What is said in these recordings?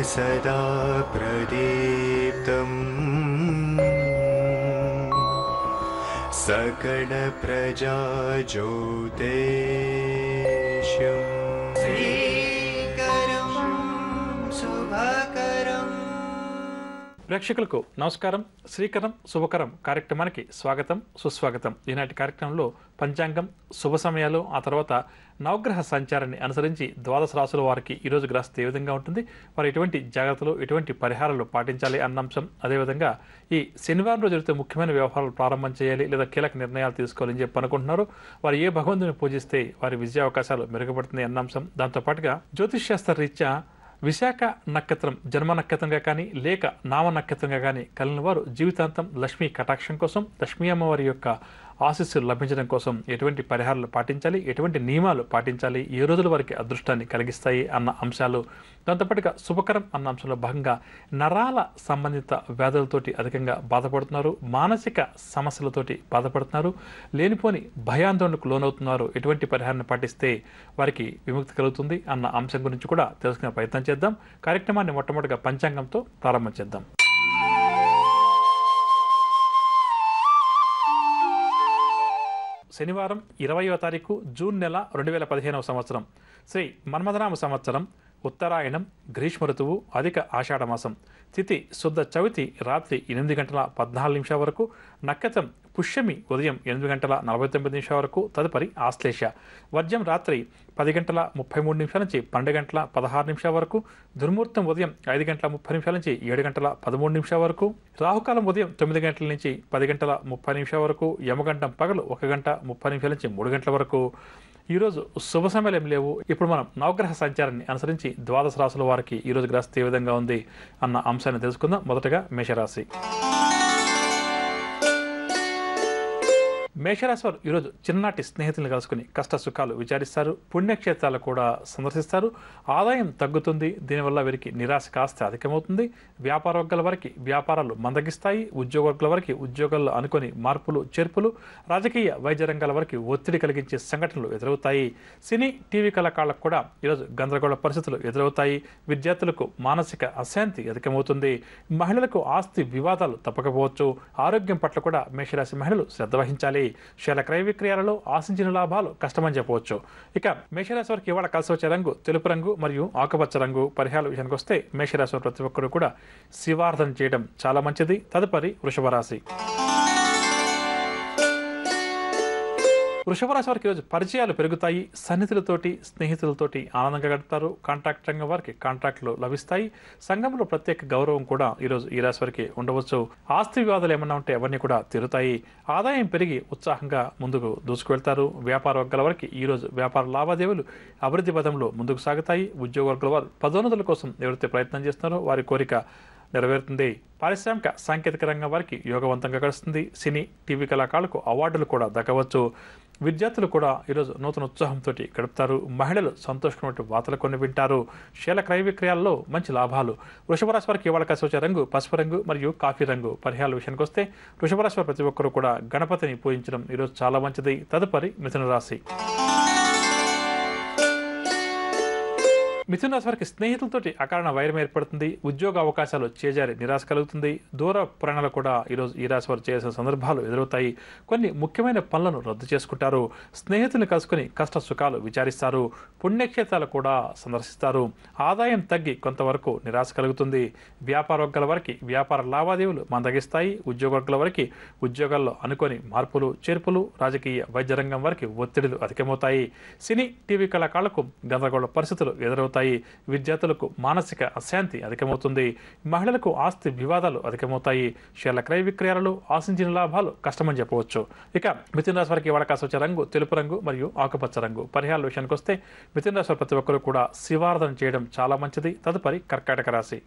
सदा प्रदीप्तम् सकल प्रजाज्योतिष्यम् श्रीकरं शुभकरम्. ప్రేక్షకులకు నమస్కారం. శ్రీకరం శుభకరం కార్యక్రమానికి స్వాగతం సుస్వాగతం. ఈనాటి కార్యక్రమంలో పంచాంగం, శుభ సమయాలు, ఆ తర్వాత నవగ్రహ సంచారాన్ని అనుసరించి ద్వాదశ రాశుల వారికి ఈరోజు గ్రహస్థితి ఏ విధంగా ఉంటుంది, వారు ఎటువంటి జాగ్రత్తలు ఎటువంటి పరిహారాలు పాటించాలి అన్న అంశం, అదేవిధంగా ఈ శనివారం రోజు జరిగితే ముఖ్యమైన వ్యవహారాలు ప్రారంభం చేయాలి లేదా కీలక నిర్ణయాలు తీసుకోవాలని చెప్పి అనుకుంటున్నారు, వారు ఏ భగవంతుని పూజిస్తే వారి విద్యా అవకాశాలు మెరుగుపడుతున్నాయి అన్న అంశం. దాంతోపాటుగా జ్యోతిష్ శాస్త్ర రీత్యా విశాఖ నక్షత్రం జన్మ నక్షత్రంగా కానీ లేక నామ నక్షత్రంగా కానీ కలిగిన వారు జీవితాంతం లక్ష్మీ కటాక్షం కోసం, లక్ష్మీ అమ్మవారి యొక్క ఆశీస్సులు లభించడం కోసం ఎటువంటి పరిహారాలు పాటించాలి, ఎటువంటి నియమాలు పాటించాలి, ఏ రోజుల వారికి అదృష్టాన్ని కలిగిస్తాయి అన్న అంశాలు, దాంతోపాటుగా శుభకరం అన్న అంశంలో భాగంగా నరాల సంబంధిత వ్యాధులతోటి అధికంగా బాధపడుతున్నారు, మానసిక సమస్యలతోటి బాధపడుతున్నారు, లేనిపోని భయాందోళనకు లోనవుతున్నారు, ఎటువంటి పరిహారాన్ని పాటిస్తే వారికి విముక్తి కలుగుతుంది అన్న అంశం గురించి కూడా తెలుసుకునే ప్రయత్నం చేద్దాం. కార్యక్రమాన్ని మొట్టమొదటిగా పంచాంగంతో ప్రారంభం చేద్దాం. శనివారం 20వ తారీఖు జూన్ నెల 2015వ సంవత్సరం, శ్రీ మన్మథనామ సంవత్సరం, ఉత్తరాయణం, గ్రీష్మ ఋతువు, అధిక ఆషాఢమాసం, తిథి శుద్ధ చవితి రాత్రి 8:14 వరకు, నక్షత్రం పుష్యమి ఉదయం 8:49 వరకు, తదుపరి ఆశ్లేష, వర్జం రాత్రి 10:33 నుంచి 12:16 వరకు, దుర్ముహూర్తం ఉదయం 5:30 నుంచి 7:13 వరకు, రాహుకాలం ఉదయం 9 గంటల నుంచి 10:30 వరకు, యమగండం పగలు 1:30 నుంచి 3 గంటల వరకు. ఈరోజు శుభ సమయాలు ఏం లేవు. ఇప్పుడు మనం నవగ్రహ సంచారాన్ని అనుసరించి ద్వాదశ రాశుల వారికి ఈరోజు గ్రహస్థితి ఏ విధంగా ఉంది అన్న అంశాన్ని తెలుసుకుందాం. మొదటగా మేషరాశి. మేషరాశి వారు ఈరోజు చిన్ననాటి స్నేహితులను కలుసుకుని కష్ట సుఖాలు విచారిస్తారు, పుణ్యక్షేత్రాలు కూడా సందర్శిస్తారు, ఆదాయం తగ్గుతుంది, దీనివల్ల వీరికి నిరాశ కాస్త అధికమవుతుంది, వ్యాపార వర్గాల వారికి వ్యాపారాలు మందగిస్తాయి, ఉద్యోగ వర్గాల వారికి ఉద్యోగాల్లో అనుకొని మార్పులు చేర్పులు, రాజకీయ వైద్య రంగాల వారికి ఒత్తిడి కలిగించే సంఘటనలు ఎదురవుతాయి, సినీ టీవీ కళాకారులకు కూడా ఈరోజు గందరగోళ పరిస్థితులు ఎదురవుతాయి, విద్యార్థులకు మానసిక అశాంతి అధికమవుతుంది, మహిళలకు ఆస్తి వివాదాలు తప్పకపోవచ్చు, ఆరోగ్యం పట్ల కూడా మేషరాశి మహిళలు శ్రద్ధ వహించాలి, శేల క్రయ విక్రయాలలో ఆశించిన లాభాలు కష్టమని చెప్పవచ్చు. ఇక మేషరాశి వారికి ఇవాళ కలిసి వచ్చే రంగు తెలుపు రంగు మరియు ఆకుపచ్చ రంగు. పరిహారాల విషయానికి వస్తే మేషరాశి వారు ప్రతి ఒక్కరు కూడా శివార్ధన చేయడం చాలా మంచిది. తదుపరి వృషభ రాశి. వృషభ రాశి వారికి ఈరోజు పరిచయాలు పెరుగుతాయి, సన్నిహితులతోటి స్నేహితులతోటి ఆనందంగా గడుపుతారు, కాంట్రాక్ట్ రంగం వారికి కాంట్రాక్టులు లభిస్తాయి, సంఘంలో ప్రత్యేక గౌరవం కూడా ఈరోజు ఈ రాశి వారికి ఉండవచ్చు, ఆస్తి వివాదాలు ఏమన్నా ఉంటే అవన్నీ కూడా తీరుతాయి, ఆదాయం పెరిగి ఉత్సాహంగా ముందుకు దూసుకువెళ్తారు, వ్యాపార వర్గాల వారికి ఈరోజు వ్యాపార లావాదేవీలు అభివృద్ధి పదంలో ముందుకు సాగుతాయి, ఉద్యోగ వర్గాల వారు పదోన్నతుల కోసం ఎవరైతే ప్రయత్నం చేస్తున్నారో వారి కోరిక నెరవేరుతుంది, పారిశ్రామిక సాంకేతిక రంగం వారికి యోగవంతంగా గడుస్తుంది, సినీ టీవీ కళాకారులకు అవార్డులు కూడా దక్కవచ్చు, విద్యార్థులు కూడా ఈరోజు నూతన ఉత్సాహంతో గడుపుతారు, మహిళలు సంతోషమైన వార్తలు కొన్ని వింటారు, శేల క్రయ విక్రయాల్లో మంచి లాభాలు. వృషభ రాశి వారికి ఇవాళ కలిసి వచ్చే రంగు పసుపు రంగు మరియు కాఫీ రంగు. పరిహారాల విషయానికి వస్తే వృషభ రాశి వారు ప్రతి ఒక్కరూ కూడా గణపతిని పూజించడం ఈరోజు చాలా మంచిది. తదుపరి మిథున రాశి. మిథున రాశి వారికి స్నేహితులతోటి అకారణ వైరం ఏర్పడుతుంది, ఉద్యోగ అవకాశాలు చేజారి నిరాశ కలుగుతుంది, దూర ప్రయాణాలు కూడా ఈరోజు ఈ రాశి వారు చేయాల్సిన సందర్భాలు ఎదురవుతాయి, కొన్ని ముఖ్యమైన పనులను రద్దు చేసుకుంటారు, స్నేహితులను కలుసుకుని కష్ట సుఖాలు విచారిస్తారు, పుణ్యక్షేత్రాలు కూడా సందర్శిస్తారు, ఆదాయం తగ్గి కొంతవరకు నిరాశ కలుగుతుంది, వ్యాపార వర్గాల వారికి వ్యాపార లావాదేవీలు మందగిస్తాయి, ఉద్యోగ వర్గాల వారికి ఉద్యోగాల్లో అనుకొని మార్పులు చేర్పులు, రాజకీయ వైద్య రంగం వారికి ఒత్తిడిలు అధికమవుతాయి, సినీ టీవీ కళాకారులకు గందరగోళ పరిస్థితులు ఎదురవుతాయి, విద్యార్థులకు మానసిక అశాంతి అధికమవుతుంది, మహిళలకు ఆస్తి వివాదాలు అధికమవుతాయి, షేర్ల క్రయ విక్రయాలలో ఆశించిన లాభాలు కష్టమని చెప్పవచ్చు. ఇక మిథున రాశి వారికి ఇవాళ కాసి వచ్చే రంగు తెలుపు రంగు మరియు ఆకుపచ్చ రంగు. పరిహారాల విషయానికి వస్తే మిథున రాశి వారు ప్రతి ఒక్కరు కూడా శివార్ధన చేయడం చాలా మంచిది. తదుపరి కర్కాటక రాశి.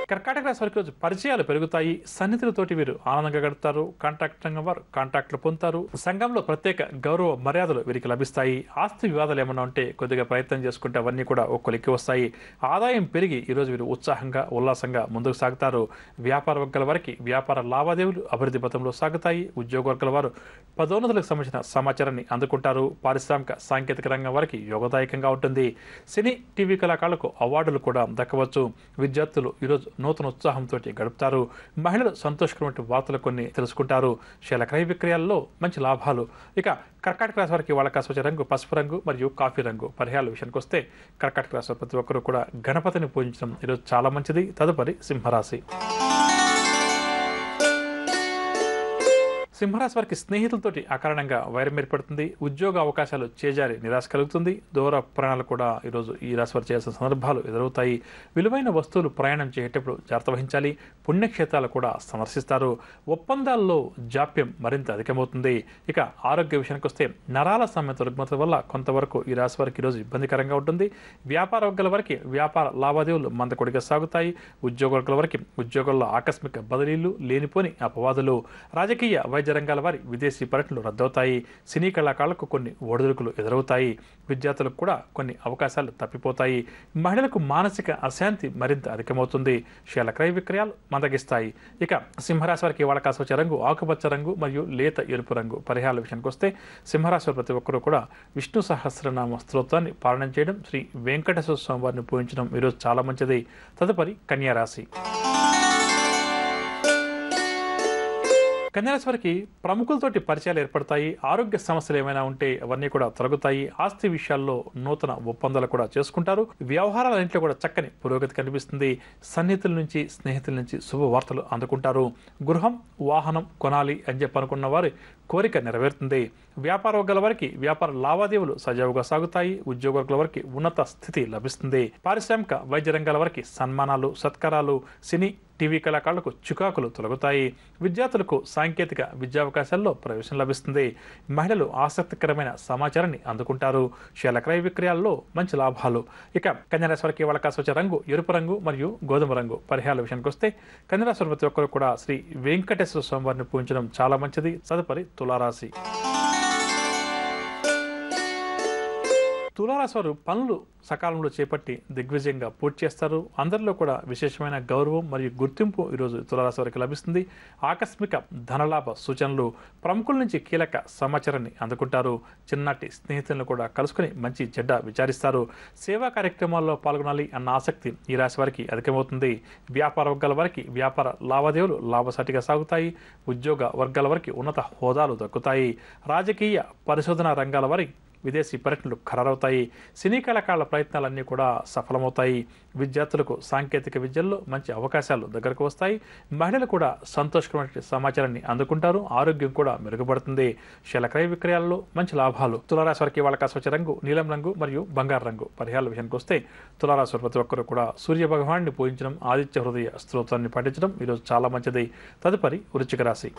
కర్కాటక రాశి వారికి రోజు పరిచయాలు పెరుగుతాయి. సన్నిధులతోటి వీరు ఆనందంగా గడుపుతారు. కాంట్రాక్ట్ రంగం వారు కాంట్రాక్టులు పొందుతారు. సంఘంలో ప్రత్యేక గౌరవ మర్యాదలు వీరికి లభిస్తాయి. ఆస్తి వివాదాలు ఏమన్నా ఉంటే కొద్దిగా ప్రయత్నం చేసుకుంటే అవన్నీ కూడా ఒక్కొలిక్కి వస్తాయి. ఆదాయం పెరిగి ఈరోజు వీరు ఉత్సాహంగా ఉల్లాసంగా ముందుకు సాగుతారు. వ్యాపార వర్గాల వారికి వ్యాపార లావాదేవీలు అభివృద్ధి పథంలో సాగుతాయి. ఉద్యోగ వర్గాల వారు పదోన్నతులకు సంబంధించిన సమాచారాన్ని అందుకుంటారు. పారిశ్రామిక సాంకేతిక రంగం వారికి యోగదాయకంగా ఉంటుంది. సినీ టీవీ కళాకారులకు అవార్డులు కూడా దక్కవచ్చు. విద్యార్థులు ఈరోజు నూతన ఉత్సాహంతో గడుపుతారు. మహిళలు సంతోషకరమైన వార్తలు కొన్ని తెలుసుకుంటారు. శీల క్రయ విక్రయాల్లో మంచి లాభాలు. ఇక కర్కాటక రాశి వారికి వాళ్ళ కాసు రంగు పసుపు రంగు మరియు కాఫీ రంగు. పరిహారాల విషయానికి వస్తే కర్కాటక రాశి ప్రతి ఒక్కరూ కూడా గణపతిని పూజించడం ఈరోజు చాలా మంచిది. తదుపరి సింహరాశి. సింహరాశి వారికి స్నేహితులతోటి అకారణంగా వైరం ఏర్పడుతుంది. ఉద్యోగ అవకాశాలు చేజారి నిరాశ కలుగుతుంది. దూర ప్రయాణాలు కూడా ఈరోజు ఈ రాశి వారు చేయాల్సిన సందర్భాలు ఎదురవుతాయి. విలువైన వస్తువులు ప్రయాణం చేసేటప్పుడు జాగ్రత్త వహించాలి. పుణ్యక్షేత్రాలు కూడా సందర్శిస్తారు. ఒప్పందాల్లో జాప్యం మరింత అధికమవుతుంది. ఇక ఆరోగ్య విషయానికి వస్తే నరాల సమేత రుగ్మత వల్ల కొంతవరకు ఈ రాశి వారికి ఈరోజు ఇబ్బందికరంగా ఉంటుంది. వ్యాపార వర్గాల వారికి వ్యాపార లావాదేవీలు మందకొడిగా సాగుతాయి. ఉద్యోగ వర్గాల వారికి ఉద్యోగాల్లో ఆకస్మిక బదిలీలు, లేనిపోని అపవాదులు. రాజకీయ వైద్య రంగాల వారి విదేశీ పర్యటనలు రద్దవుతాయి. సినీ కళాకారులకు కొన్ని ఒడిదుడుకులు ఎదురవుతాయి. విద్యార్థులకు కూడా కొన్ని అవకాశాలు తప్పిపోతాయి. మహిళలకు మానసిక అశాంతి మరింత అధికమవుతుంది. శీల క్రయ విక్రయాలు మందగిస్తాయి. ఇక సింహరాశి వారికి వాళ్ళ కాసు వచ్చే రంగు ఆకుపచ్చ రంగు మరియు లేత ఎరుపు రంగు. పరిహారాల విషయానికి వస్తే సింహరాశి ప్రతి ఒక్కరూ కూడా విష్ణు సహస్రనామ స్తోత్రాన్ని పారాయణం చేయడం, శ్రీ వెంకటేశ్వర స్వామి వారిని పూజించడం ఈరోజు చాలా మంచిది. తదుపరి కన్యారాశి. కన్యారాశి వారికి ప్రముఖులతోటి పరిచయాలు ఏర్పడతాయి. ఆరోగ్య సమస్యలు ఏమైనా ఉంటే అవన్నీ కూడా తొలగుతాయి. ఆస్తి విషయాల్లో నూతన ఒప్పందాలు కూడా చేసుకుంటారు. వ్యవహారాలన్నింటిలో కూడా చక్కని పురోగతి కనిపిస్తుంది. సన్నిహితుల నుంచి స్నేహితుల నుంచి శుభవార్తలు అందుకుంటారు. గృహం వాహనం కొనాలి అని చెప్పి అనుకున్న వారి కోరిక నెరవేరుతుంది. వ్యాపార వర్గాల వారికి వ్యాపార లావాదేవీలు సజావుగా సాగుతాయి. ఉద్యోగ వర్గాల వారికి ఉన్నత స్థితి లభిస్తుంది. పారిశ్రామిక వైద్య రంగాల వారికి సన్మానాలు సత్కారాలు. సినీ టీవీ కళాకారులకు చికాకులు తొలగుతాయి. విద్యార్థులకు సాంకేతిక విద్యావకాశాల్లో ప్రవేశం లభిస్తుంది. మహిళలు ఆసక్తికరమైన సమాచారాన్ని అందుకుంటారు. శీల క్రయ విక్రయాల్లో మంచి లాభాలు. ఇక కన్యారాశి వారికి వాళ్ళ కాసు వచ్చే రంగు ఎరుపు రంగు మరియు గోధుమ రంగు. పరిహారాల విషయానికి వస్తే కన్యారాశి ప్రతి ఒక్కరు కూడా శ్రీ వెంకటేశ్వర స్వామి వారిని పూజించడం చాలా మంచిది. తదుపరి తులారాశి. తులారాశి వారు పనులు సకాలంలో చేపట్టి దిగ్విజయంగా పూర్తి చేస్తారు. అందరిలో కూడా విశేషమైన గౌరవం మరియు గుర్తింపు ఈరోజు తులారాశి వారికి లభిస్తుంది. ఆకస్మిక ధనలాభ సూచనలు. ప్రముఖుల నుంచి కీలక సమాచారాన్ని అందుకుంటారు. చిన్నటి స్నేహితులను కూడా కలుసుకుని మంచి చెడ్డ విచారిస్తారు. సేవా కార్యక్రమాల్లో పాల్గొనాలి అన్న ఆసక్తి ఈ రాశి వారికి అధికమవుతుంది. వ్యాపార వర్గాల వారికి వ్యాపార లావాదేవీలు లాభసాటిగా సాగుతాయి. ఉద్యోగ వర్గాల వారికి ఉన్నత హోదాలు దక్కుతాయి. రాజకీయ పరిశోధన రంగాల వారి విదేశీ పర్యటనలు ఖరారవుతాయి. సినీ కళాకారుల ప్రయత్నాలన్నీ కూడా సఫలమవుతాయి. విద్యార్థులకు సాంకేతిక విద్యల్లో మంచి అవకాశాలు దగ్గరకు వస్తాయి. మహిళలు కూడా సంతోషకరమైన సమాచారాన్ని అందుకుంటారు. ఆరోగ్యం కూడా మెరుగుపడుతుంది. శీల క్రయ విక్రయాల్లో మంచి లాభాలు. తులారాశి వారికి వాళ్ళ కాసు వచ్చే రంగు నీలం రంగు మరియు బంగారు రంగు. పరిహారాల విషయానికి వస్తే తులారాశి ప్రతి ఒక్కరు కూడా సూర్య భగవాన్ని పూజించడం, ఆదిత్య హృదయ స్తోత్రాన్ని పఠించడం ఈరోజు చాలా మంచిది. తదుపరి వృశ్చిక రాశి.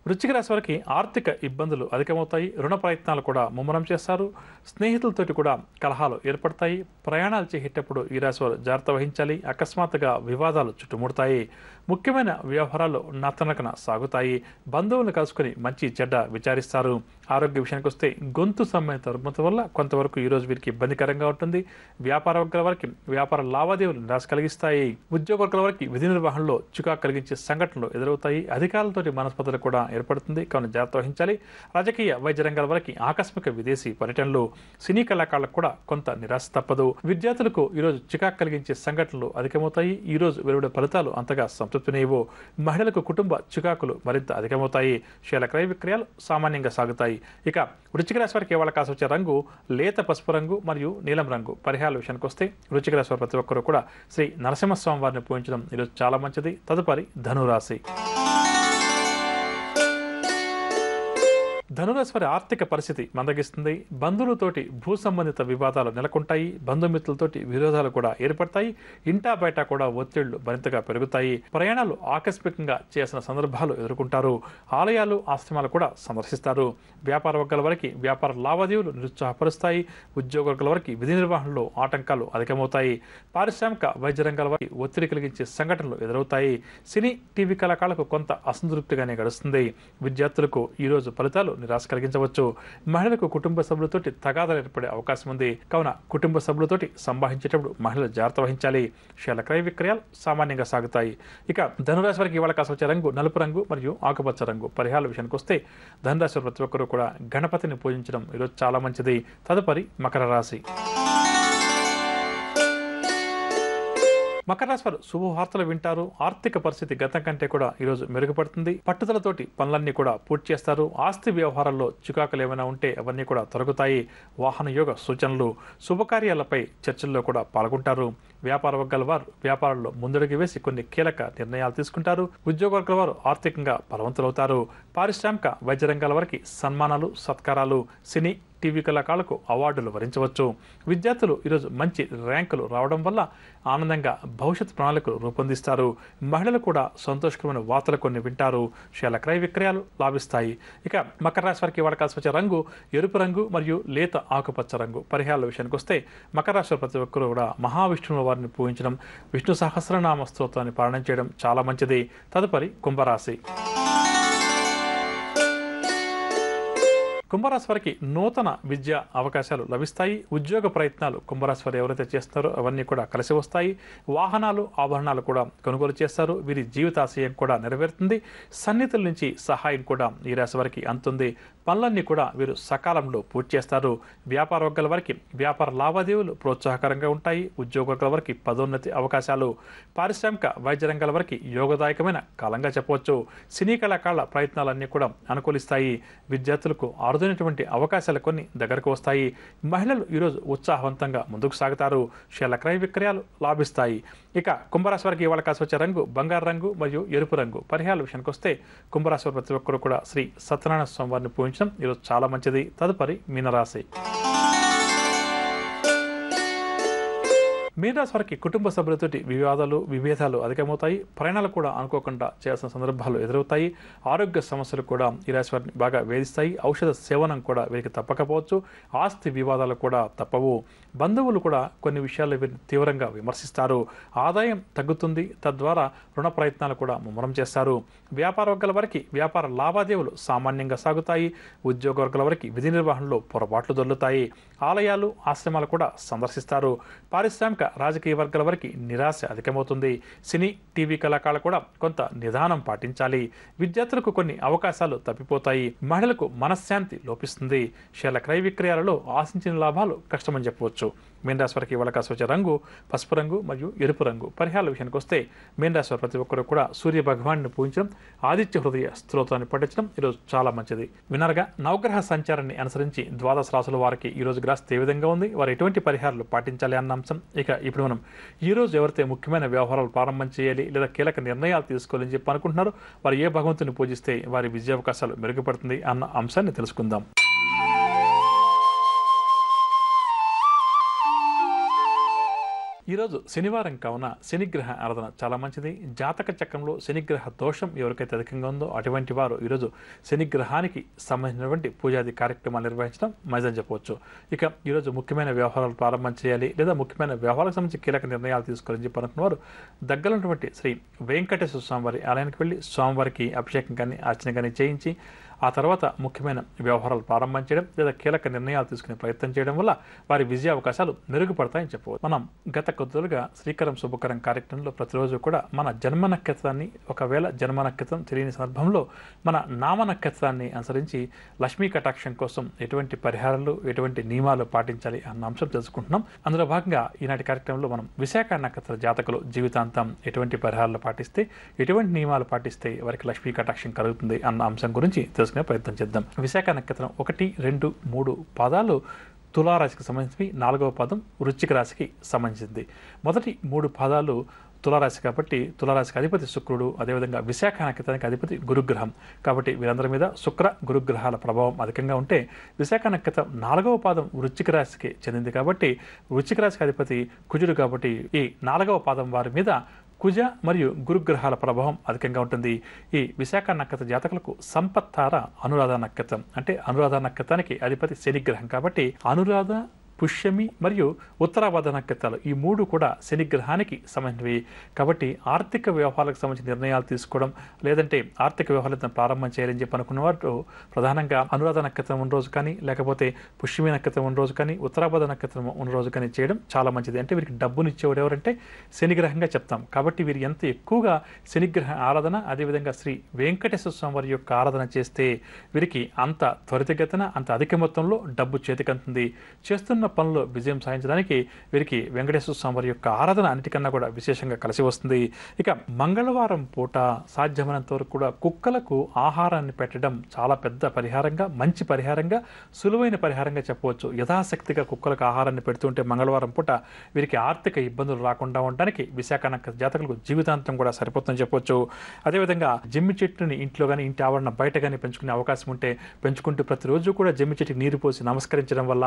వృశ్చిక రాశి వారికి ఆర్థిక ఇబ్బందులు అధికమవుతాయి. రుణ ప్రయత్నాలు కూడా ముమ్మరం చేస్తారు. స్నేహితులతోటి కూడా కలహాలు ఏర్పడతాయి. ప్రయాణాలు చేసేటప్పుడు ఈ రాశి వారు జాగ్రత్త వహించాలి. అకస్మాత్తుగా వివాదాలు చుట్టుముడతాయి. ముఖ్యమైన వ్యవహారాలు నత్తనకన సాగుతాయి. బంధువులను కలుసుకుని మంచి చెడ్డ విచారిస్తారు. ఆరోగ్య విషయానికి వస్తే గొంతు సంబంధిత రుగ్మత వల్ల కొంతవరకు ఈరోజు వీరికి ఇబ్బందికరంగా ఉంటుంది. వ్యాపార వర్గాల వారికి వ్యాపార లావాదేవీలు నిరాశ కలిగిస్తాయి. ఉద్యోగ వర్గాల వారికి విధి నిర్వహణలో చికాకు కలిగించే సంఘటనలు ఎదురవుతాయి. అధికారులతోటి మనస్పర్ధలు కూడా ఏర్పడుతుంది, కావున జాగ్రత్త వహించాలి. రాజకీయ వైద్య రంగాల వారికి ఆకస్మిక విదేశీ పర్యటనలు. సినీ కళాకారులకు కూడా కొంత నిరాశ తప్పదు. విద్యార్థులకు ఈరోజు చికాకు కలిగించే సంఘటనలు అధికమవుతాయి. ఈరోజు వెలువడే ఫలితాలు అంతగా సంతృప్తినివ్వవు. మహిళలకు కుటుంబ చికాకులు మరింత అధికమవుతాయి. శీల క్రయ విక్రయాలు సామాన్యంగా సాగుతాయి. ఇక వృశ్చిక రాశి వారికి వాళ్ళ కాసు వచ్చే రంగు లేత పసుపు రంగు మరియు నీలం రంగు. పరిహారాల విషయానికి వస్తే వృశ్చిక రాశి వారు ప్రతి ఒక్కరు కూడా శ్రీ నరసింహస్వామి వారిని పూజించడం ఈరోజు చాలా మంచిది. తదుపరి ధనురాశి. ధనురాశి వారి ఆర్థిక పరిస్థితి మందగిస్తుంది. బంధువులతోటి భూ సంబంధిత వివాదాలు నెలకొంటాయి. బంధుమిత్రులతోటి విరోధాలు కూడా ఏర్పడతాయి. ఇంటా బయట కూడా ఒత్తిళ్లు మరింతగా పెరుగుతాయి. ప్రయాణాలు ఆకస్మికంగా చేసిన సందర్భాలు ఎదుర్కొంటారు. ఆలయాలు ఆశ్రమాలు కూడా సందర్శిస్తారు. వ్యాపార వర్గాల వారికి వ్యాపార లావాదేవీలు నిరుత్సాహపరుస్తాయి. ఉద్యోగ వర్గాల వారికి విధి నిర్వహణలో ఆటంకాలు అధికమవుతాయి. పారిశ్రామిక వైద్య రంగాల వారికి ఒత్తిడి కలిగించే సంఘటనలు ఎదురవుతాయి. సినీ టీవీ కళాకారులకు కొంత అసంతృప్తిగానే గడుస్తుంది. విద్యార్థులకు ఈరోజు ఫలితాలు నిరాశ కలిగించవచ్చు. మహిళలకు కుటుంబ సభ్యులతోటి తగాదాలు ఏర్పడే అవకాశం ఉంది. కావున కుటుంబ సభ్యులతోటి సంభాషించేటప్పుడు మహిళలు జాగ్రత్త వహించాలి. షేర్ల క్రయ విక్రయాలు సామాన్యంగా సాగుతాయి. ఇక ధనురాశి వారికి ఇవాళ కాసి వచ్చే రంగు నలుపు రంగు మరియు ఆకుపచ్చ రంగు. పరిహారాల విషయానికి వస్తే ధనురాశి వారు ప్రతి ఒక్కరూ కూడా గణపతిని పూజించడం ఈరోజు చాలా మంచిది. తదుపరి మకర రాశి. మకర రాశి వారు శుభవార్తలు వింటారు. ఆర్థిక పరిస్థితి గతం కంటే కూడా ఈరోజు మెరుగుపడుతుంది. పట్టుదలతోటి పనులన్నీ కూడా పూర్తి చేస్తారు. ఆస్తి వ్యవహారాల్లో చికాకులు ఏమైనా ఉంటే అవన్నీ కూడా తొలగుతాయి. వాహన యోగ సూచనలు, శుభకార్యాలపై చర్చల్లో కూడా పాల్గొంటారు. వ్యాపార వర్గాల వారు వ్యాపారంలో ముందడుగు వేసి కొన్ని కీలక నిర్ణయాలు తీసుకుంటారు. ఉద్యోగ వర్గాల వారు ఆర్థికంగా బలవంతులవుతారు. పారిశ్రామిక వైద్య రంగాల వారికి సన్మానాలు, సత్కారాలు, సినీ టీవీ కళాకారులకు అవార్డులు వరించవచ్చు. విద్యార్థులు ఈరోజు మంచి ర్యాంకులు రావడం వల్ల ఆనందంగా భవిష్యత్ ప్రణాళికలు రూపొందిస్తారు. మహిళలు కూడా సంతోషకరమైన వార్తలు కొన్ని వింటారు. షేర్ల క్రయ విక్రయాలు లాభిస్తాయి. ఇక మకర రాశి వారికి వాడకాల్సి వచ్చే రంగు ఎరుపు రంగు మరియు లేత ఆకుపచ్చ రంగు. పరిహారాల విషయానికి వస్తే మకర రాశి ప్రతి ఒక్కరూ కూడా మహావిష్ణువు వారిని పూజించడం, విష్ణు సహస్రనామ స్తోత్రాన్ని పారాయణం చేయడం చాలా మంచిది. తదుపరి కుంభరాశి. కుంభరాశి వారికి నూతన విద్యా అవకాశాలు లభిస్తాయి. ఉద్యోగ ప్రయత్నాలు కుంభరాశి వారు ఎవరైతే చేస్తారో అవన్నీ కూడా కలిసి వస్తాయి. వాహనాలు, ఆభరణాలు కూడా కొనుగోలు చేస్తారు. వీరి జీవితాశయం కూడా నెరవేరుతుంది. సన్నిహితుల నుంచి సహాయం కూడా ఈ రాశి వారికి అందుతుంది. పనులన్నీ కూడా వీరు సకాలంలో పూర్తి చేస్తారు. వ్యాపార వర్గాల వారికి వ్యాపార లావాదేవీలు ప్రోత్సాహకరంగా ఉంటాయి. ఉద్యోగ వర్గాల వారికి పదోన్నతి అవకాశాలు, పారిశ్రామిక వైద్య రంగాల వారికి యోగదాయకమైన కాలంగా చెప్పవచ్చు. సినీ కళాకారుల ప్రయత్నాలన్నీ కూడా అనుకూలిస్తాయి. విద్యార్థులకు అరుదైనటువంటి అవకాశాలు కొన్ని దగ్గరకు వస్తాయి. మహిళలు ఈరోజు ఉత్సాహవంతంగా ముందుకు సాగుతారు. షేర్ల క్రయ విక్రయాలు లాభిస్తాయి. ఇక కుంభరాశి వారికి ఇవాళ కాసి వచ్చే రంగు బంగారు రంగు మరియు ఎరుపు రంగు. పరిహారాల విషయానికి వస్తే కుంభరాశి వారు ప్రతి ఒక్కరు కూడా శ్రీ సత్యనారాయణ స్వామి వారిని పూజించడం ఈరోజు చాలా మంచిది. తదుపరి మీనరాశి. మీనరాశి వారికి కుటుంబ సభ్యులతోటి విభేదాలు అధికమవుతాయి. ప్రయాణాలు కూడా అనుకోకుండా చేయాల్సిన సందర్భాలు ఎదురవుతాయి. ఆరోగ్య సమస్యలు కూడా ఈ రాశి వారిని బాగా వేధిస్తాయి. ఔషధ సేవనం కూడా వీరికి తప్పకపోవచ్చు. ఆస్తి వివాదాలు కూడా తప్పవు. బంధువులు కూడా కొన్ని విషయాల్లో వీరిని తీవ్రంగా విమర్శిస్తారు. ఆదాయం తగ్గుతుంది. తద్వారా రుణ ప్రయత్నాలు కూడా ముమ్మరం చేస్తారు. వ్యాపార వర్గాల వారికి వ్యాపార లావాదేవీలు సామాన్యంగా సాగుతాయి. ఉద్యోగ వర్గాల వారికి విధి నిర్వహణలో పొరపాట్లు దొర్లుతాయి. ఆలయాలు, ఆశ్రమాలు కూడా సందర్శిస్తారు. పారిశ్రామిక రాజకీయ వర్గాల వారికి నిరాశ అధికమవుతుంది. సినీ టీవీ కళాకారులు కూడా కొంత నిదానం పాటించాలి. విద్యార్థులకు కొన్ని అవకాశాలు తప్పిపోతాయి. మహిళలకు మనశ్శాంతి లోపిస్తుంది. షేర్ల క్రయ విక్రయాలలో ఆశించిన లాభాలు కష్టమని చెప్పవచ్చు. మీనరాశి వారికి ఇవాళ కాసి వచ్చే రంగు పసుపు రంగు మరియు ఎరుపు రంగు. పరిహారాల విషయానికి వస్తే మీనరాశి వారు ప్రతి ఒక్కరు కూడా సూర్య భగవాన్ని పూజించడం, ఆదిత్య హృదయ స్తోత్రాన్ని పఠించడం ఈరోజు చాలా మంచిది. వినరగా నవగ్రహ సంచారాన్ని అనుసరించి ద్వాదశ రాశుల వారికి ఈరోజు గ్రహస్థితి ఏ విధంగా ఉంది, వారు ఎటువంటి పరిహారాలు పాటించాలి అన్న అంశం. ఇక ఇప్పుడు మనం ఈరోజు ఎవరైతే ముఖ్యమైన వ్యవహారాలు ప్రారంభం చేయాలి లేదా కీలక నిర్ణయాలు తీసుకోవాలని చెప్పి అనుకుంటున్నారో వారు ఏ భగవంతుని పూజిస్తే వారి విద్యావకాశాలు మెరుగుపడుతుంది అన్న అంశాన్ని తెలుసుకుందాం. ఈరోజు శనివారం కావున శనిగ్రహ ఆరాధన చాలా మంచిది. జాతక చక్రంలో శనిగ్రహ దోషం ఎవరికైతే అధికంగా ఉందో అటువంటి వారు ఈరోజు శనిగ్రహానికి సంబంధించినటువంటి పూజాది కార్యక్రమాలు నిర్వహించడం మంచిదని చెప్పవచ్చు. ఇక ఈరోజు ముఖ్యమైన వ్యవహారాలు ప్రారంభం చేయాలి లేదా ముఖ్యమైన వ్యవహారాలకు సంబంధించి కీలక నిర్ణయాలు తీసుకోవాలని చెప్పి అనుకున్న వారు దగ్గరటువంటి శ్రీ వెంకటేశ్వర స్వామివారి ఆలయానికి వెళ్ళి స్వామివారికి అభిషేకం కానీ అర్చన కానీ చేయించి ఆ తర్వాత ముఖ్యమైన వ్యవహారాలు ప్రారంభం చేయడం లేదా కీలక నిర్ణయాలు తీసుకునే ప్రయత్నం చేయడం వల్ల వారి విజయ అవకాశాలు మెరుగుపడతాయని చెప్పవచ్చు. మనం గత కొద్దిగా శ్రీకరం శుభకరం కార్యక్రమంలో ప్రతిరోజు కూడా మన జన్మ నక్షత్రాన్ని, ఒకవేళ జన్మ నక్షత్రం తెలియని సందర్భంలో మన నామ నక్షత్రాన్ని అనుసరించి లక్ష్మీ కటాక్షం కోసం ఎటువంటి పరిహారాలు, ఎటువంటి నియమాలు పాటించాలి అన్న అంశం తెలుసుకుంటున్నాం. అందులో భాగంగా ఈనాటి కార్యక్రమంలో మనం విశాఖ నక్షత్ర జాతకులు జీవితాంతం ఎటువంటి పరిహారాలు పాటిస్తే, ఎటువంటి నియమాలు పాటిస్తే వారికి లక్ష్మీ కటాక్షం కలుగుతుంది అన్న అంశం గురించి తెలుసుకునే ప్రయత్నం చేద్దాం. విశాఖ నక్షత్రం 1, 2, 3 పాదాలు తులారాశికి సంబంధించి, 4వ పాదం వృశ్చిక రాశికి సంబంధించింది. మొదటి 3 పాదాలు తులారాశి కాబట్టి తులారాశికి అధిపతి శుక్రుడు, అదేవిధంగా విశాఖ నక్షత్రానికి అధిపతి గురుగ్రహం కాబట్టి వీరందరి మీద శుక్ర గురుగ్రహాల ప్రభావం అధికంగా ఉంటే విశాఖ నక్షత్రం 4వ పాదం వృశ్చిక రాశికి చెందింది కాబట్టి వృశ్చిక రాశికి అధిపతి కుజుడు కాబట్టి ఈ 4వ పాదం వారి మీద కుజ మరియు గురుగ్రహాల ప్రభావం అధికంగా ఉంటుంది. ఈ విశాఖ నక్షత్ర జాతకులకు సంపత్తార అనురాధ నక్షత్రం అంటే అనురాధ నక్షత్రానికి అధిపతి శనిగ్రహం కాబట్టి అనురాధ, పుష్యమి మరియు ఉత్తరాభాద్ర నక్షత్రాలు ఈ 3 కూడా శనిగ్రహానికి సంబంధించినవి కాబట్టి ఆర్థిక వ్యవహారాలకు సంబంధించిన నిర్ణయాలు తీసుకోవడం లేదంటే ఆర్థిక వ్యవహారాలను ప్రారంభం చేయాలని చెప్పి అనుకున్న వారు ప్రధానంగా అనురాధ నక్షత్రం ఉన్న రోజు కానీ లేకపోతే పుష్యమి నక్షత్రం ఉన్న రోజు కానీ ఉత్తరాభాద్ర నక్షత్రం ఉన్న రోజు కానీ చేయడం చాలా మంచిది. అంటే వీరికి డబ్బునిచ్చేవాడు ఎవరంటే శనిగ్రహంగా చెప్తాం కాబట్టి వీరు ఎంత ఎక్కువగా శనిగ్రహ ఆరాధన అదేవిధంగా శ్రీ వెంకటేశ్వర స్వామి వారి యొక్క ఆరాధన చేస్తే వీరికి అంత త్వరితగతిన అంత అధిక మొత్తంలో డబ్బు చేతికంతుంది. చేస్తున్న పనుల్లో విజయం సాధించడానికి వీరికి వెంకటేశ్వర స్వామి వారి యొక్క ఆరాధన అన్నిటికన్నా కూడా విశేషంగా కలిసి వస్తుంది. ఇక మంగళవారం పూట సాధ్యమైనంత వరకు కూడా కుక్కలకు ఆహారాన్ని పెట్టడం చాలా పెద్ద పరిహారంగా మంచి పరిహారంగా సులువైన పరిహారంగా చెప్పవచ్చు. యథాశక్తిగా కుక్కలకు ఆహారాన్ని పెడుతుంటే మంగళవారం పూట వీరికి ఆర్థిక ఇబ్బందులు రాకుండా ఉండడానికి విశాఖ నక్షత్ర జాతకులకు జీవితాంతం కూడా సరిపోతుందని చెప్పవచ్చు. అదేవిధంగా జమ్మి చెట్టుని ఇంట్లో కానీ ఇంటి ఆవరణ బయట కానీ పెంచుకునే అవకాశం ఉంటే పెంచుకుంటూ ప్రతిరోజు కూడా జమ్మి చెట్టుకి నీరు పోసి నమస్కరించడం వల్ల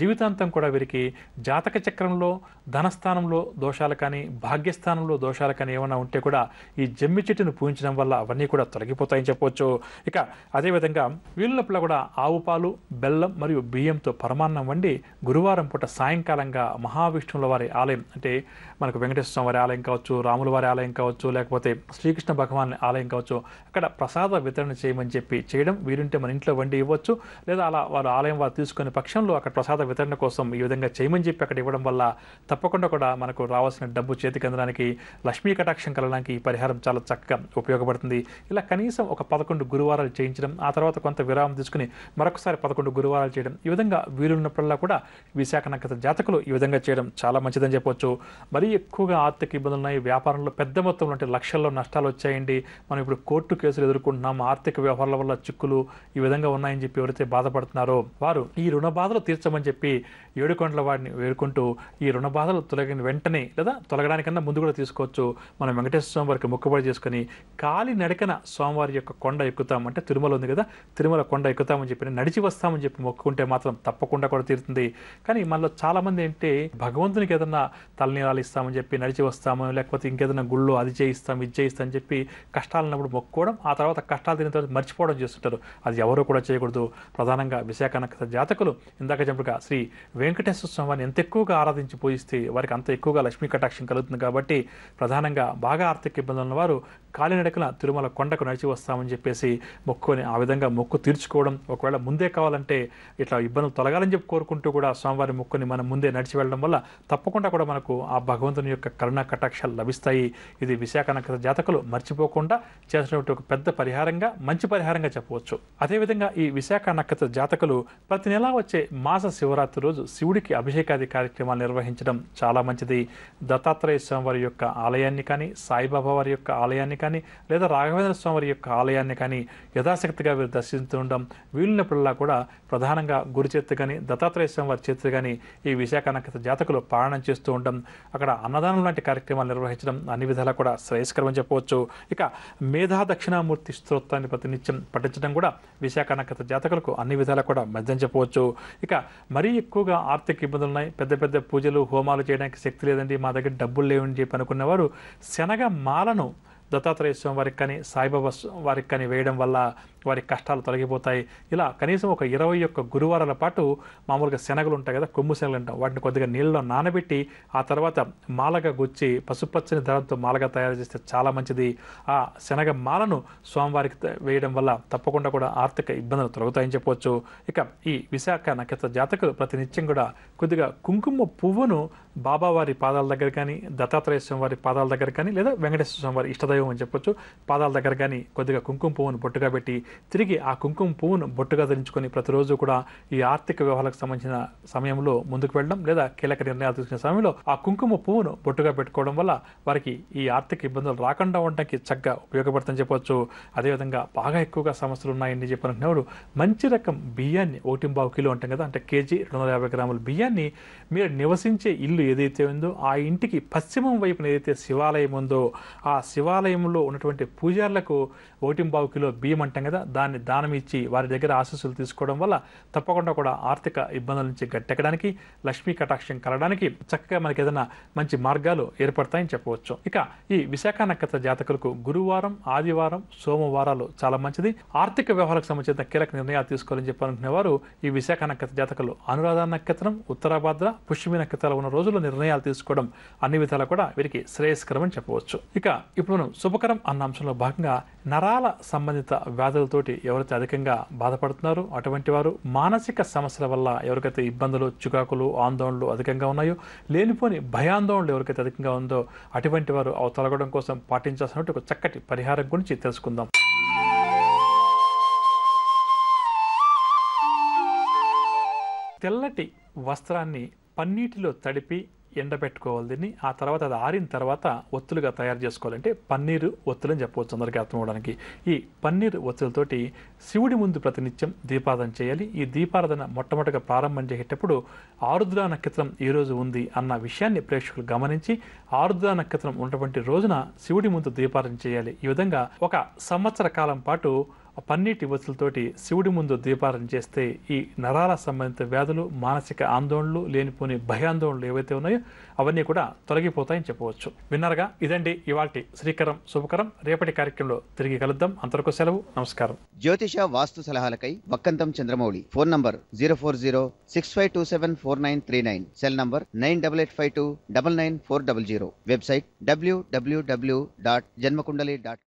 జీవితాంతం కూడా వీరికి జాతక చక్రంలో ధనస్థానంలో దోషాలు కానీ భాగ్యస్థానంలో దోషాలు కానీ ఏమైనా ఉంటే కూడా ఈ జమ్మి చెట్టును పూజించడం వల్ల అవన్నీ కూడా తొలగిపోతాయని చెప్పవచ్చు. ఇక అదేవిధంగా వీళ్ళపల కూడా ఆవు పాలు, బెల్లం మరియు బియ్యంతో పరమాన్నం వండి గురువారం పూట సాయంకాలంగా మహావిష్ణువుల వారి ఆలయం అంటే మనకు వెంకటేశ్వర స్వామి వారి ఆలయం కావచ్చు, రాముల వారి ఆలయం కావచ్చు, లేకపోతే శ్రీకృష్ణ భగవాన్ ఆలయం కావచ్చు అక్కడ ప్రసాద వితరణ చేయమని చెప్పి చేయడం వీలుంటే మన ఇంట్లో వండి ఇవ్వచ్చు లేదా అలా వారు ఆలయం వారు తీసుకునే పక్షంలో అక్కడ ప్రసాద వితరణ కోసం ఈ విధంగా చేయమని చెప్పి అక్కడ ఇవ్వడం వల్ల తప్పకుండా కూడా మనకు రావాల్సిన డబ్బు చేతికి అందడానికి లక్ష్మీ కటాక్షం కలగడానికి ఈ పరిహారం చాలా చక్కగా ఉపయోగపడుతుంది. ఇలా కనీసం ఒక 11 గురువారాలు చేయించడం ఆ తర్వాత కొంత విరామం తీసుకుని మరొకసారి 11 గురువారాలు చేయడం ఈ విధంగా వీలున్నప్పుడల్లా కూడా విశాఖ నక్షత్ర జాతకులు ఈ విధంగా చేయడం చాలా మంచిదని చెప్పవచ్చు. మరీ ఎక్కువగా ఆర్థిక ఇబ్బందులు ఉన్నాయి, వ్యాపారంలో పెద్ద మొత్తంలో అంటే లక్షల్లో నష్టాలు వచ్చాయండి, మనం ఇప్పుడు కోర్టు కేసులు ఎదుర్కొంటున్నాం, ఆర్థిక వ్యవహారాల వల్ల చిక్కులు ఈ విధంగా ఉన్నాయని చెప్పి ఎవరైతే బాధపడుతున్నారో వారు ఈ రుణ బాధలు తీర్చమని చెప్పి ఏడుకొండల వాడిని వేడుకుంటూ ఈ రుణ బాధలు తొలగిన వెంటనే లేదా తొలగడానికన్నా ముందు కూడా తీసుకోవచ్చు. మనం వెంకటేశ్వర స్వామి వారికి మొక్కుబడి చేసుకుని కాలి నడకన స్వామివారి యొక్క కొండ ఎక్కుతాం అంటే తిరుమల ఉంది కదా, తిరుమల కొండ ఎక్కుతామని చెప్పి నడిచి వస్తామని చెప్పి మొక్కుకుంటే మాత్రం తప్పకుండా కూడా తీరుతుంది. కానీ మనలో చాలామంది ఏంటి భగవంతునికి ఏదన్నా తలనీరాలు ఇస్తామని చెప్పి నడిచి వస్తాము లేకపోతే ఇంకేదైనా గుళ్ళో అది చేయిస్తాం ఇది చేయిస్తాం అని చెప్పి కష్టాలు ఉన్నప్పుడు మొక్కుకోవడం ఆ తర్వాత కష్టాలు తిన తర్వాత మర్చిపోవడం చేస్తుంటారు. అది ఎవరో కూడా చేయకూడదు. ప్రధానంగా విశాఖ నక్షత్ర జాతకులు ఇందాక చెప్పగా శ్రీ వెంకటేశ్వర స్వామిని ఎంత ఎక్కువగా ఆరాధించి పూజిస్తే వారికి అంత ఎక్కువగా లక్ష్మీ కటాక్షం కలుగుతుంది. కాబట్టి ప్రధానంగా బాగా ఆర్థిక ఇబ్బందులు ఉన్నవారు కాలినడకన తిరుమల కొండకు నడిచి వస్తామని చెప్పేసి మొక్కుని ఆ విధంగా మొక్కు తీర్చుకోవడం, ఒకవేళ ముందే కావాలంటే ఇట్లా ఇబ్బందులు తొలగాలని చెప్పి కోరుకుంటూ కూడా స్వామివారి మొక్కుని మనం ముందే నడిచి వెళ్ళడం వల్ల తప్పకుండా కూడా మనకు ఆ భగవంతుని యొక్క కరుణా కటాక్షాలు లభిస్తాయి. ఇది విశాఖ నక్షత్ర జాతకులు మర్చిపోకుండా చేసినటువంటి ఒక పెద్ద పరిహారంగా మంచి పరిహారంగా చెప్పవచ్చు. అదేవిధంగా ఈ విశాఖ నక్షత్ర జాతకులు ప్రతి నెల వచ్చే మాస శివరాత్రి రోజు శివుడికి అభిషేకాది కార్యక్రమాలు నిర్వహించడం చాలా మంచిది. దత్తాత్రేయ స్వామి వారి యొక్క ఆలయాన్ని కానీ సాయిబాబా వారి యొక్క ఆలయాన్ని కానీ లేదా రాఘవేంద్ర స్వామి వారి యొక్క ఆలయాన్ని కానీ యథాశక్తిగా వీరు దర్శిస్తూ ఉండడం వీలున్నప్పుడల్లా కూడా ప్రధానంగా గురు చేతి కానీ దత్తాత్రేయ స్వామి వారి చేతి కానీ ఈ విశాఖ నక్షత్ర జాతకులు పాలన చేస్తూ ఉండడం అక్కడ అన్నదానం లాంటి కార్యక్రమాలు నిర్వహించడం అన్ని విధాలా కూడా శ్రేయస్కరం చెప్పవచ్చు. ఇక మేధా దక్షిణామూర్తి స్తోత్రాన్ని ప్రతినిత్యం పఠించడం కూడా విశాఖ నక్షత్ర జాతకులకు అన్ని విధాలా కూడా మధ్యం చెప్పవచ్చు. ఇక మరీ ఎక్కువగా ఆర్థిక ఇబ్బందులు ఉన్నాయి, పెద్ద పెద్ద పూజలు హోమాలు చేయడానికి శక్తి లేదండి, మా దగ్గర డబ్బులు లేవని చెప్పి అనుకునేవారు శనగ మాలను దత్తాత్రేయ స్వామి వారికి కానీ సాయిబాబా వారికి కానీ వేయడం వల్ల వారి కష్టాలు తొలగిపోతాయి. ఇలా కనీసం ఒక 21 గురువారాల పాటు మామూలుగా శనగలు ఉంటాయి కదా, కొమ్ము శనగలు అంటాం, వాటిని కొద్దిగా నీళ్ళలో నానబెట్టి ఆ తర్వాత మాలగా గుచ్చి పసుపచ్చని దారంతో మాలగా తయారు చేస్తే చాలా మంచిది. ఆ శనగ మాలను స్వామివారికి వేయడం వల్ల తప్పకుండా కూడా ఆర్థిక ఇబ్బందులు తొలగుతాయని చెప్పవచ్చు. ఇక ఈ విశాఖ నక్షత్ర జాతకులు ప్రతినిత్యం కూడా కొద్దిగా కుంకుమ పువ్వును బాబావారి పాదాల దగ్గర కానీ దత్తాత్రేయ స్వామి వారి పాదాల దగ్గర కానీ లేదా వెంకటేశ్వర స్వామి వారి ఇష్టదైవం అని చెప్పొచ్చు పాదాల దగ్గర కానీ కొద్దిగా కుంకుమ పువ్వును బొట్టుగా పెట్టి తిరిగి ఆ కుంకుమ పువ్వును బొట్టుగా ధరించుకొని ప్రతిరోజు కూడా ఈ ఆర్థిక వ్యవహారాలకు సంబంధించిన సమయంలో ముందుకు వెళ్ళడం లేదా కీలక నిర్ణయాలు తీసుకునే సమయంలో ఆ కుంకుమ పువ్వును బొట్టుగా పెట్టుకోవడం వల్ల వారికి ఈ ఆర్థిక ఇబ్బందులు రాకుండా ఉండడానికి చక్కగా ఉపయోగపడుతుందని చెప్పవచ్చు. అదేవిధంగా బాగా ఎక్కువగా సమస్యలు ఉన్నాయని చెప్పనుకున్నప్పుడు మంచి రకం బియ్యాన్ని 1.5 కిలో అంటాం కదా, అంటే కేజీ 250 గ్రాముల బియ్యాన్ని మీరు నివసించే ఇల్లు ఏదైతే ఉందో ఆ ఇంటికి పశ్చిమం వైపున ఏదైతే శివాలయం ఉందో ఆ శివాలయంలో ఉన్నటువంటి పూజారులకు 1.5 కిలో బియ్యం అంటాం కదా, దాన్ని దానం ఇచ్చి వారి దగ్గర ఆశీస్సులు తీసుకోవడం వల్ల తప్పకుండా కూడా ఆర్థిక ఇబ్బందుల నుంచి గట్టెక్కడానికి, లక్ష్మీ కటాక్షం కలగడానికి చక్కగా మనకి ఏదైనా మంచి మార్గాలు ఏర్పడతాయని చెప్పవచ్చు. ఇక ఈ విశాఖ నక్షత్ర జాతకులకు గురువారం, ఆదివారం, సోమవారాలు చాలా మంచిది. ఆర్థిక వ్యవహారాలకు సంబంధించిన కీలక నిర్ణయాలు తీసుకోవాలని చెప్పనుకునే వారు ఈ విశాఖ నక్షత్ర జాతకులు అనురాధ నక్షత్రం, ఉత్తరాభాద్ర, పుష్యమి నక్షత్రాలు ఉన్న రోజుల్లో నిర్ణయాలు తీసుకోవడం అన్ని విధాలా కూడా వీరికి శ్రేయస్కరం అని చెప్పవచ్చు. ఇక ఇప్పుడు మనం శుభకరం అన్న అంశంలో భాగంగా నరాల సంబంధిత వ్యాధులతోటి ఎవరైతే అధికంగా బాధపడుతున్నారో అటువంటి వారు, మానసిక సమస్యల వల్ల ఎవరికైతే ఇబ్బందులు, చికాకులు, ఆందోళనలు అధికంగా ఉన్నాయో, లేనిపోని భయాందోళనలు ఎవరికైతే అధికంగా ఉందో అటువంటి వారు అవి తొలగడం కోసం పాటించాల్సినటువంటి ఒక చక్కటి పరిహారం గురించి తెలుసుకుందాం. తెల్లటి వస్త్రాన్ని పన్నీటిలో తడిపి ఎండబెట్టుకోవాలి. దీన్ని ఆ తర్వాత అది ఆరిన తర్వాత ఒత్తులుగా తయారు చేసుకోవాలంటే పన్నీరు ఒత్తులు అని చెప్పవచ్చు అందరికీ అర్థం అవడానికి. ఈ పన్నీరు ఒత్తులతోటి శివుడి ముందు ప్రతినిత్యం దీపారాధన చేయాలి. ఈ దీపారాధన మొట్టమొదటిగా ప్రారంభం చేసేటప్పుడు ఆరుద్ర నక్షత్రం ఈ రోజు ఉంది అన్న విషయాన్ని ప్రేక్షకులు గమనించి ఆరుద్ర నక్షత్రం ఉన్నటువంటి రోజున శివుడి ముందు దీపారాధన చేయాలి. ఈ విధంగా ఒక సంవత్సర కాలం పాటు పన్నీటి ఒత్తులతోటి శివుడి ముందు దీపారాధన చేస్తే ఈ నరాల సంబంధిత వ్యాధులు, మానసిక ఆందోళనలు, లేనిపోని భయాందోళనలు ఏవైతే ఉన్నాయో అవన్నీ కూడా తొలగిపోతాయని చెప్పవచ్చు. విన్నారుగా, ఇదండి ఇవాల్టి శ్రీకరం శుభకరం. రేపటి కార్యక్రమంలో తిరిగి కలుద్దాం. అంతవరకు సెలవు, నమస్కారం. జ్యోతిష వాస్తు సలహాలకై Vakkantham Chandramouli. Phone number 04065274939. Cell number 9885299400. Website www.janmakundali.com.